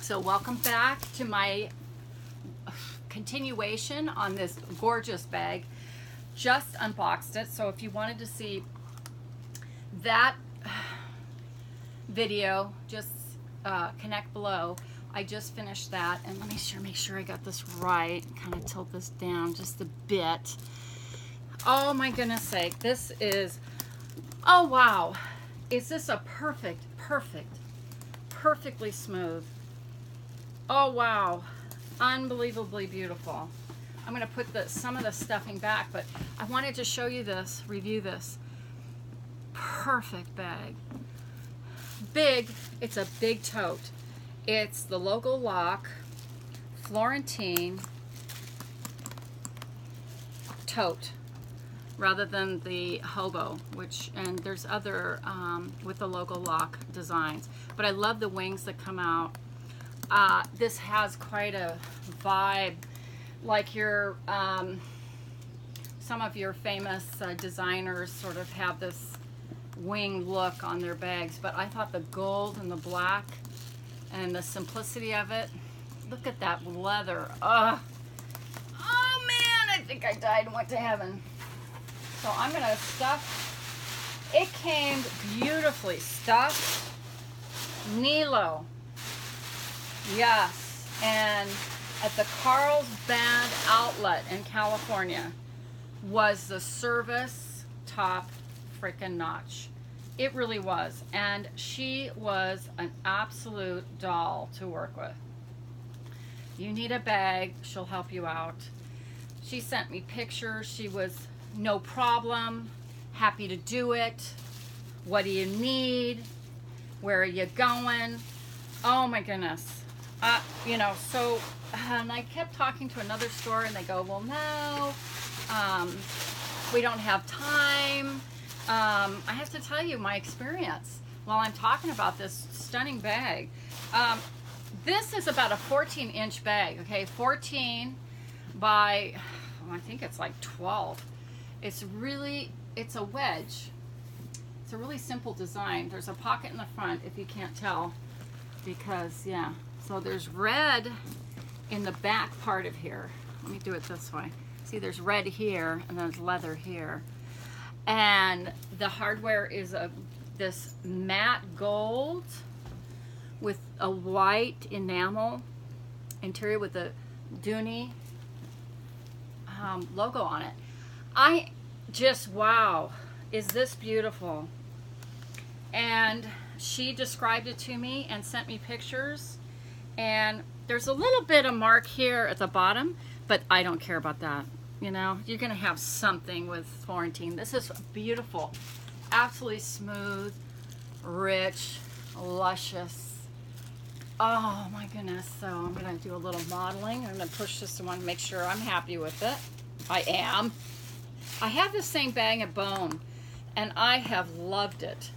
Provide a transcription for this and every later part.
So welcome back to my continuation on this gorgeous bag. Just unboxed it, so if you wanted to see that video, just connect below. I just finished that, and let me make sure I got this right. Kind of tilt this down just a bit. Oh my goodness sake, this is, oh wow, is this a perfectly smooth. Oh wow, unbelievably beautiful. I'm going to put some of the stuffing back, but I wanted to show you this, review this. Perfect bag. Big, it's a big tote. It's the Logo Lock Florentine tote rather than the hobo, and there's other with the Logo Lock designs. But I love the wings that come out. This has quite a vibe, like your some of your famous designers sort of have this wing look on their bags, but I thought the gold and the black and the simplicity of it. Look at that leather. Oh man, I think I died and went to heaven. So I'm gonna stuff. It came beautifully stuffed. Nilo. Yes, and at the Carlsbad outlet in California was the service top freaking notch. It really was, and she was an absolute doll to work with. You need a bag, she'll help you out. She sent me pictures. She was no problem, happy to do it. What do you need? Where are you going? Oh my goodness. You know, so, and I kept talking to another store, and they go, well, no, we don't have time. I have to tell you my experience while I'm talking about this stunning bag. This is about a 14-inch bag, okay? 14 by, I think it's like 12. It's a wedge. It's a really simple design. There's a pocket in the front, if you can't tell, because, yeah. So there's red in the back part of here. Let me do it this way. See, there's red here, and there's leather here. And the hardware is this matte gold with a white enamel interior with the Dooney logo on it. I just, wow, is this beautiful? And she described it to me and sent me pictures. And there's a little bit of mark here at the bottom, but I don't care about that. You know, you're gonna have something with Florentine. This is beautiful, absolutely smooth, rich, luscious. Oh my goodness. So I'm gonna do a little modeling. I'm gonna push this one to make sure I'm happy with it. I am. I have the same bag at Bone, and I have loved it.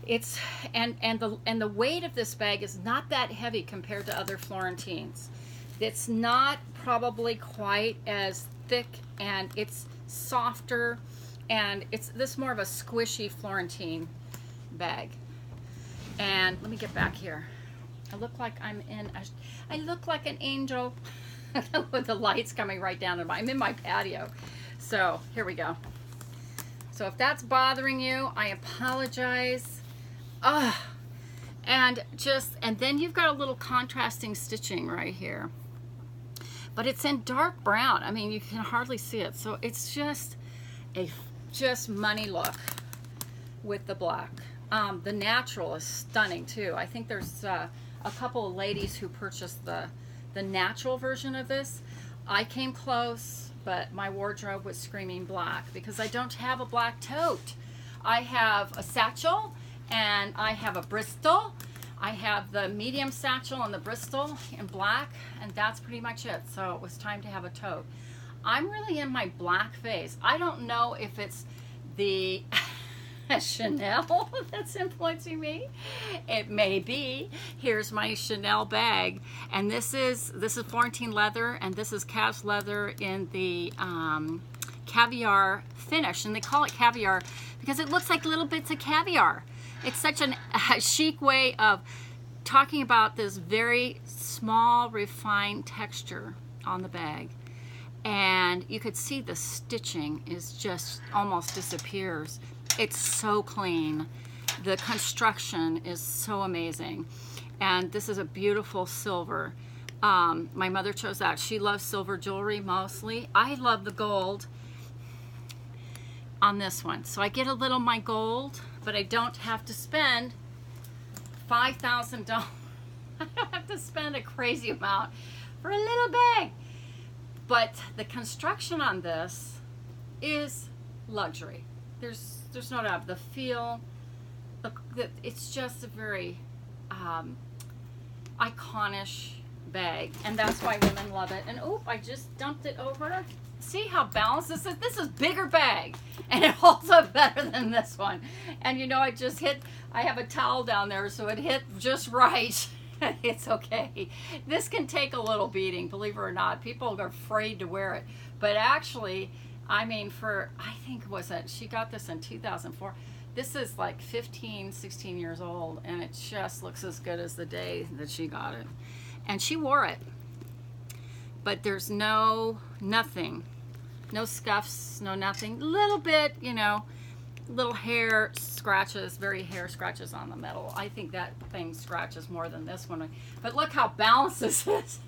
It's and the weight of this bag is not that heavy compared to other Florentines. It's not probably quite as thick, and it's softer, and it's more of a squishy Florentine bag. And let me get back here. I look like I look like an angel with the lights coming right down to I'm in my patio. So here we go. So if that's bothering you, I apologize. And then you've got a little contrasting stitching right here, but it's in dark brown. I mean, you can hardly see it. So it's just money look with the black. The natural is stunning too. I think there's a couple of ladies who purchased the natural version of this. I came close, but my wardrobe was screaming black because I don't have a black tote. I have a satchel, and I have a Bristol. I have the medium satchel and the Bristol in black, and that's pretty much it. So it was time to have a tote. I'm really in my black phase. I don't know if it's the Chanel that's influencing me. It may be. Here's my Chanel bag, and this is Florentine leather, and this is cast leather in the caviar finish, and they call it caviar because it looks like little bits of caviar. It's such a chic way of talking about this very small, refined texture on the bag. And you could see the stitching is just almost disappears. It's so clean. The construction is so amazing. And this is a beautiful silver. My mother chose that. She loves silver jewelry mostly. I love the gold on this one. So I get a little my gold, but I don't have to spend $5,000. I don't have to spend a crazy amount for a little bag. But the construction on this is luxury. There's no doubt. The feel, it's just a very iconic bag, and that's why women love it. And oh, I just dumped it over. See how balanced this is? This is bigger bag, and it holds up better than this one. And you know, I have a towel down there, so it hit just right. It's okay. This can take a little beating, believe it or not. People are afraid to wear it. But actually, I mean, I think she got this in 2004. This is like 15, 16 years old, and it just looks as good as the day that she got it. And she wore it. But there's nothing. No scuffs, no nothing. Little bit, you know, little hair scratches, hair scratches on the metal. I think that thing scratches more than this one. But look how balanced this is.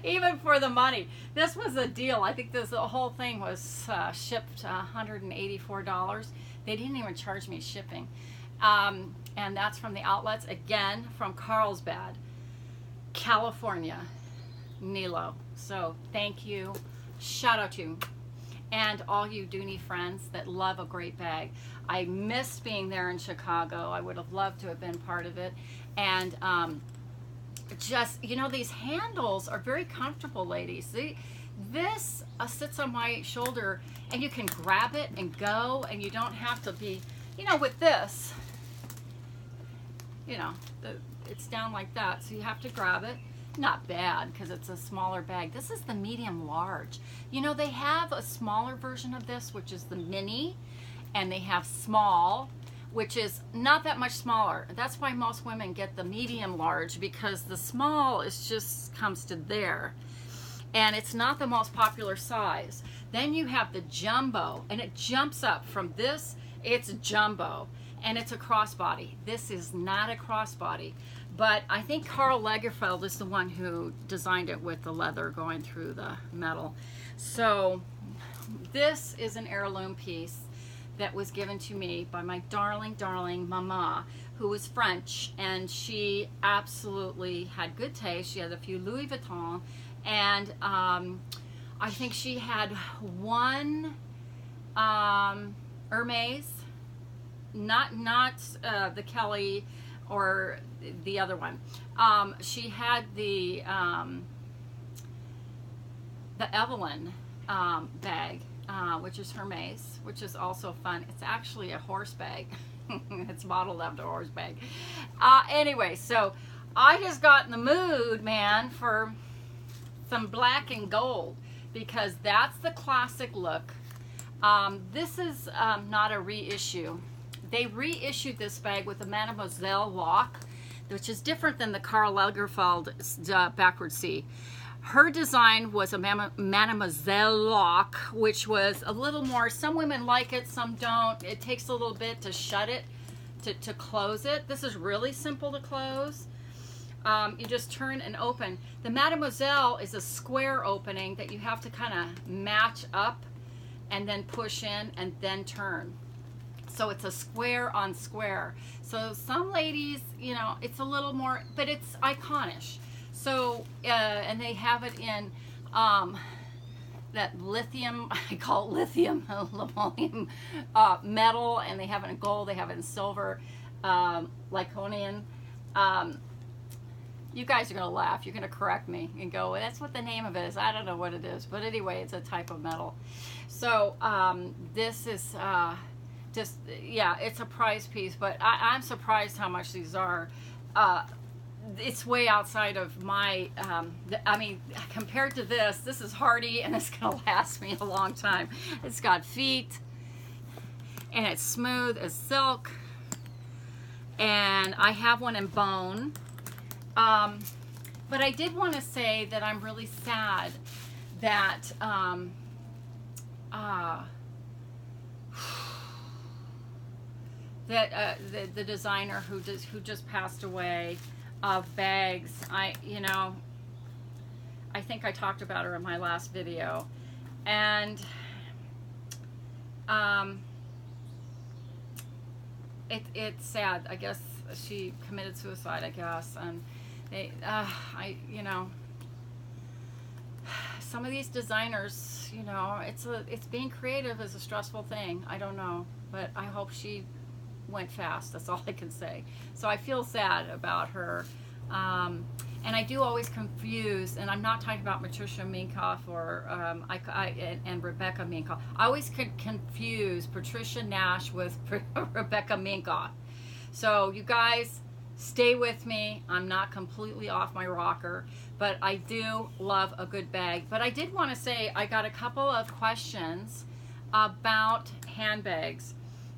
Even for the money. This was a deal. I think the whole thing was shipped $184. They didn't even charge me shipping. And that's from the outlets, again, from Carlsbad, California, Nilo. So thank you. Shout out to you. And all you Dooney friends that love a great bag. I missed being there in Chicago. I would have loved to have been part of it. And just, you know, these handles are very comfortable, ladies. This sits on my shoulder, and you can grab it and go, and you don't have to be, you know, with this, you know, it's down like that, so you have to grab it. Not bad, because it's a smaller bag. This is the medium large. You know, they have a smaller version of this, which is the mini, and they have small, which is not that much smaller. That's why most women get the medium large, because the small is just comes to there, and it's not the most popular size. Then you have the jumbo, and it jumps up from this. It's jumbo, and it's a crossbody. This is not a crossbody. But I think Karl Lagerfeld is the one who designed it with the leather going through the metal. So this is an heirloom piece that was given to me by my darling, darling mama, who was French, and she absolutely had good taste. She had a few Louis Vuitton, and I think she had one Hermes, not the Kelly or the other one. She had the Evelyn bag, which is Hermes, which is also fun. It's actually a horse bag. It's modeled after a horse bag. Anyway, so I just got in the mood, man, for some black and gold, because that's the classic look. This is not a reissue. They reissued this bag with a Mademoiselle lock, which is different than the Karl Lagerfeld backward C. Her design was a Mademoiselle lock, which was a little more, some women like it, some don't. It takes a little bit to shut it, to close it. This is really simple to close. You just turn and open. The Mademoiselle is a square opening that you have to kind of match up and then push in and then turn. So it's a square on square. So some ladies, you know, it's a little more, but it's iconic. So, and they have it in that lithium, I call it lithium, aluminum metal, and they have it in gold, they have it in silver, Lyconian. You guys are going to laugh. You're going to correct me and go, well, that's what the name of it is. I don't know what it is. But anyway, it's a type of metal. So this is just, yeah, it's a prize piece, but I'm surprised how much these are. It's way outside of my, I mean, compared to this is hardy, and it's going to last me a long time. It's got feet, and it's smooth as silk, and I have one in bone. But I did want to say that I'm really sad that the designer who just passed away of bags. You know, I think I talked about her in my last video, and it's sad. I guess she committed suicide, I guess, and they, you know, some of these designers, you know, it's being creative is a stressful thing. I don't know, but I hope she went fast. That's all I can say. So I feel sad about her. And I do always confuse, and I'm not talking about Patricia Minkoff or and Rebecca Minkoff. I always confuse Patricia Nash with Rebecca Minkoff. So you guys, stay with me. I'm not completely off my rocker, but I do love a good bag. But I did want to say I got a couple of questions about handbags.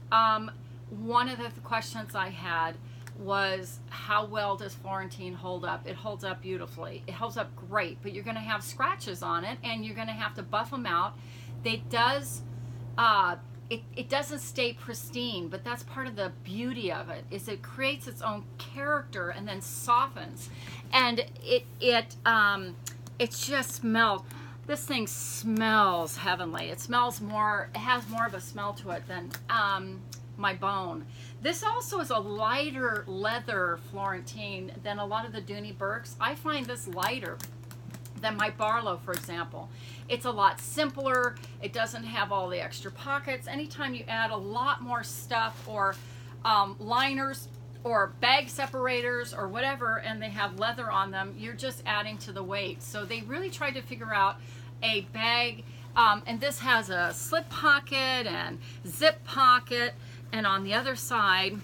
One of the questions I had was, how well does Florentine hold up? It holds up beautifully. It holds up great, but you're going to have scratches on it, and you're going to have to buff them out. It doesn't stay pristine, but that's part of the beauty of it, is it creates its own character and then softens. And it just smells. This thing smells heavenly. It smells more, it has more of a smell to it than my bone. This also is a lighter leather Florentine than a lot of the Dooney Bourkes. I find this lighter than my Barlow, for example. It's a lot simpler. It doesn't have all the extra pockets. Anytime you add a lot more stuff or liners or bag separators or whatever, and they have leather on them, you're just adding to the weight. So they really tried to figure out a bag, and this has a slip pocket and zip pocket, and on the other side,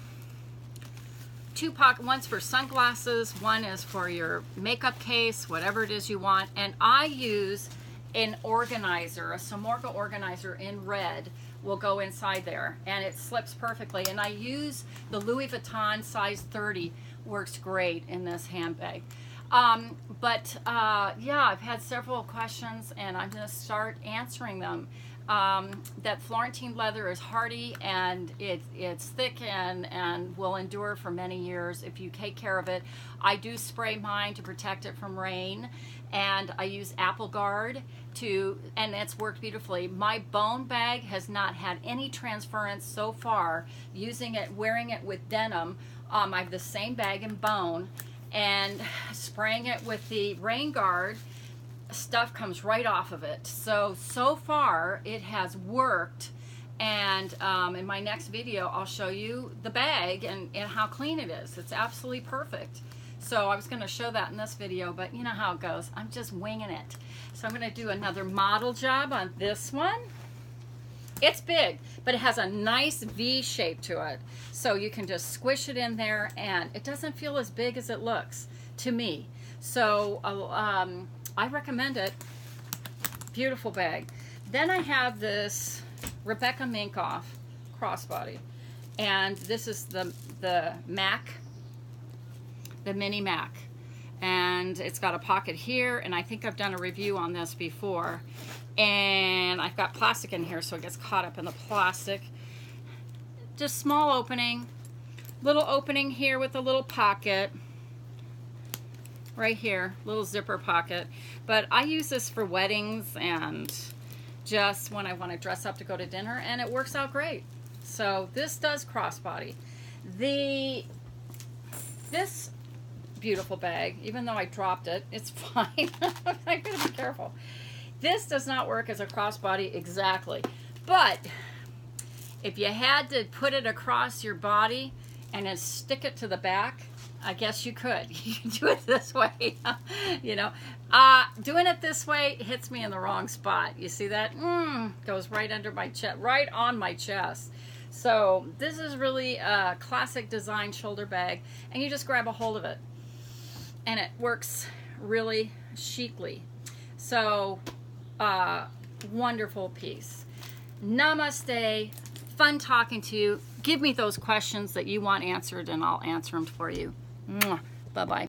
two pockets, one's for sunglasses, one is for your makeup case, whatever it is you want. And I use an organizer, a Samorga organizer in red will go inside there, and it slips perfectly. And I use the Louis Vuitton size 30, works great in this handbag. Yeah, I've had several questions, and I'm going to start answering them. That Florentine leather is hardy, and it's thick and will endure for many years if you take care of it. I do spray mine to protect it from rain, and I use Apple Guard and it's worked beautifully. My bone bag has not had any transference so far, wearing it with denim. I have the same bag in bone, and spraying it with the rain guard, stuff comes right off of it. So far it has worked, and in my next video I'll show you the bag and how clean it is. It's absolutely perfect. So I was going to show that in this video, but you know how it goes. I'm just winging it. So I'm going to do another model job on this one. It's big, but it has a nice V shape to it. So you can just squish it in there, and it doesn't feel as big as it looks to me. So I recommend it. Beautiful bag. Then I have this Rebecca Minkoff crossbody, and this is the Mac, the Mini Mac, and it's got a pocket here, and I think I've done a review on this before, and I've got plastic in here so it gets caught up in the plastic. Just small opening, little opening here with a little pocket right here, little zipper pocket. But I use this for weddings and just when I want to dress up to go to dinner, and it works out great. So this does crossbody. This beautiful bag, even though I dropped it, it's fine. I gotta be careful. This does not work as a crossbody exactly, but if you had to put it across your body and then stick it to the back, I guess you could. You can do it this way, you know. Doing it this way hits me in the wrong spot. You see that? Goes right under my chest, right on my chest. So this is really a classic design shoulder bag, and you just grab a hold of it, and it works really chicly. So wonderful piece. Namaste. Fun talking to you. give me those questions that you want answered and I'll answer them for you. Bye-bye.